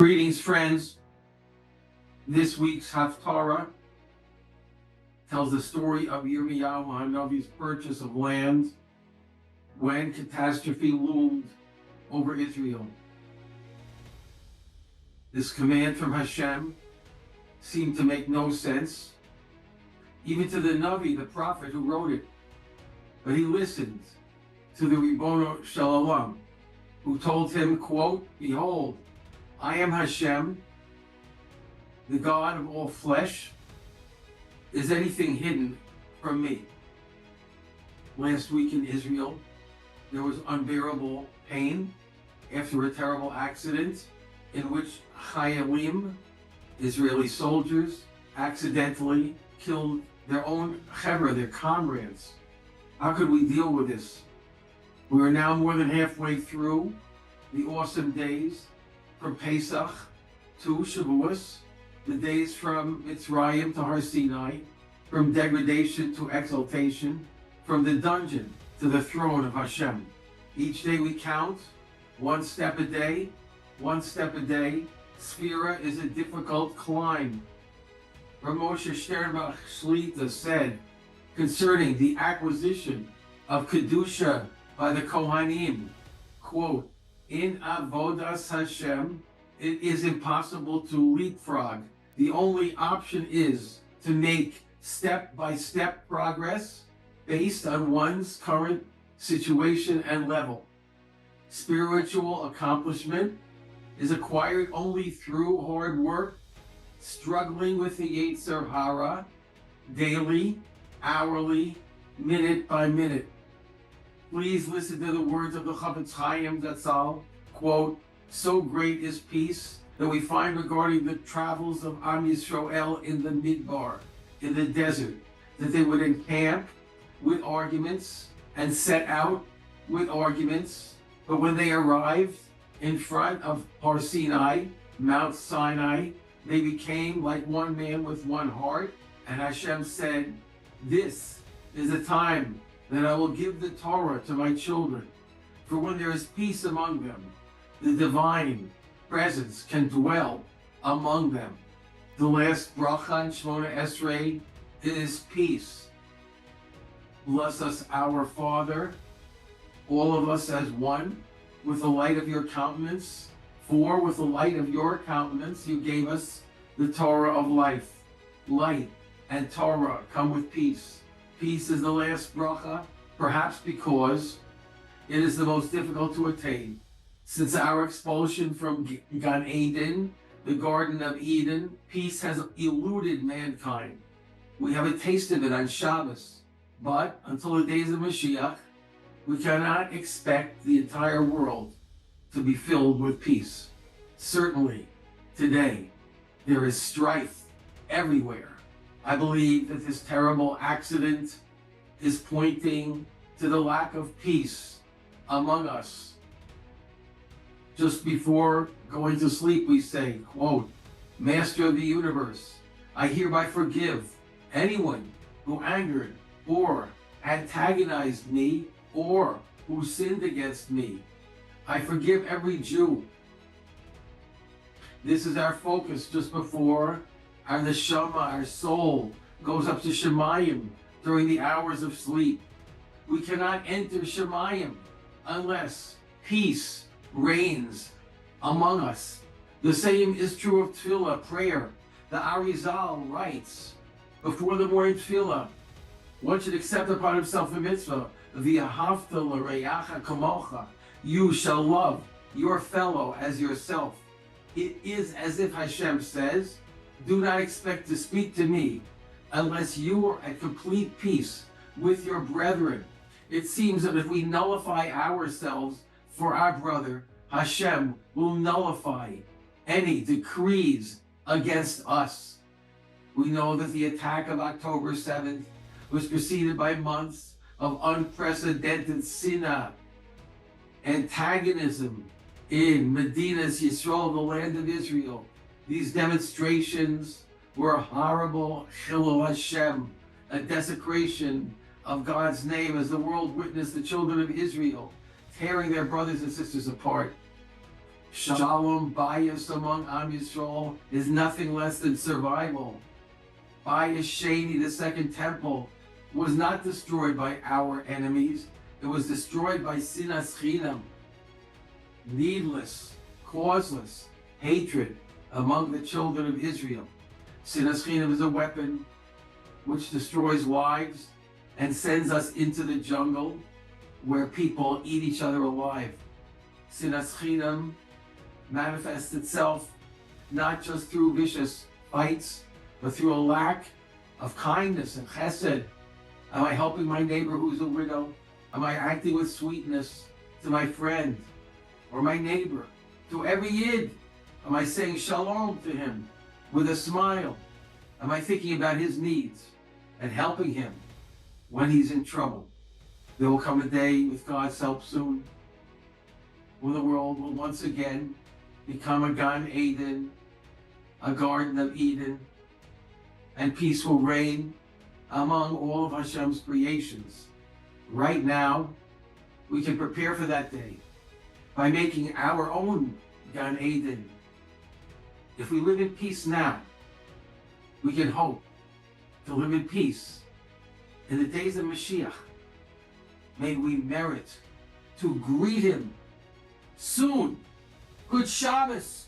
Greetings, friends. This week's Haftarah tells the story of Yirmiyahu Hanavi's purchase of land when catastrophe loomed over Israel. This command from Hashem seemed to make no sense, even to the Navi, the prophet who wrote it. But he listened to the Ribono Shel Olam, who told him, quote, "Behold, I am Hashem, the God of all flesh. Is anything hidden from me?" Last week in Israel, there was unbearable pain after a terrible accident in which Chayalim, Israeli soldiers, accidentally killed their own chevra, their comrades. How could we deal with this? We are now more than halfway through the awesome days from Pesach to Shavuos, the days from Mitzrayim to Har Sinai, from degradation to exaltation, from the dungeon to the throne of Hashem. Each day we count, one step a day, one step a day. Sphira is a difficult climb. Ramosha Sternbach Shlita said concerning the acquisition of Kedusha by the Kohanim, quote, "In Avodas Hashem, it is impossible to leapfrog. The only option is to make step-by-step progress based on one's current situation and level. Spiritual accomplishment is acquired only through hard work, struggling with the Yetzer Hara, daily, hourly, minute by minute." Please listen to the words of the Chafetz Chaim Zatzal, quote, "So great is peace that we find regarding the travels of Am Yisrael in the Midbar, in the desert, that they would encamp with arguments and set out with arguments, but when they arrived in front of Har Sinai, Mount Sinai, they became like one man with one heart, and Hashem said, 'This is the time that I will give the Torah to my children, for when there is peace among them, the divine presence can dwell among them.'" The last bracha in Shmona Esrei is peace. Bless us, our Father, all of us as one, with the light of your countenance. For with the light of your countenance you gave us the Torah of life. Light and Torah come with peace. Peace is the last bracha, perhaps because it is the most difficult to attain. Since our expulsion from Gan Eden, the Garden of Eden, peace has eluded mankind. We have a taste of it on Shabbos, but until the days of Mashiach, we cannot expect the entire world to be filled with peace. Certainly, today, there is strife everywhere. I believe that this terrible accident is pointing to the lack of peace among us. Just before going to sleep, we say, quote, "Master of the universe, I hereby forgive anyone who angered or antagonized me or who sinned against me. I forgive every Jew." This is our focus just before our neshama, our soul, goes up to Shemayim during the hours of sleep. We cannot enter Shemayim unless peace reigns among us. The same is true of tefillah, prayer. The Arizal writes, before the morning tefillah, one should accept upon himself a mitzvah, "V'ahavta l'reyacha kamocha," you shall love your fellow as yourself. It is as if Hashem says, do not expect to speak to me unless you are at complete peace with your brethren. It seems that if we nullify ourselves for our brother, Hashem will nullify any decrees against us. We know that the attack of October 7th was preceded by months of unprecedented sinah, antagonism in Medinas Yisrael, the land of Israel. These demonstrations were horrible, Chilul Hashem, a desecration of God's name as the world witnessed the children of Israel tearing their brothers and sisters apart. Shalom bias among Am Yisrael is nothing less than survival. Bias Sheni, the second temple, was not destroyed by our enemies. It was destroyed by Sinas Chinam, needless, causeless hatred among the children of Israel. Sinas Chinam is a weapon which destroys lives and sends us into the jungle where people eat each other alive. Sinas Chinam manifests itself not just through vicious fights, but through a lack of kindness and chesed. Am I helping my neighbor who's a widow? Am I acting with sweetness to my friend or my neighbor? To every Yid, am I saying shalom to him with a smile? Am I thinking about his needs and helping him when he's in trouble? There will come a day, with God's help soon, when the world will once again become a Gan Eden, a Garden of Eden, and peace will reign among all of Hashem's creations. Right now, we can prepare for that day by making our own Gan Eden. If we live in peace now, we can hope to live in peace in the days of Mashiach. May we merit to greet him soon. Good Shabbos.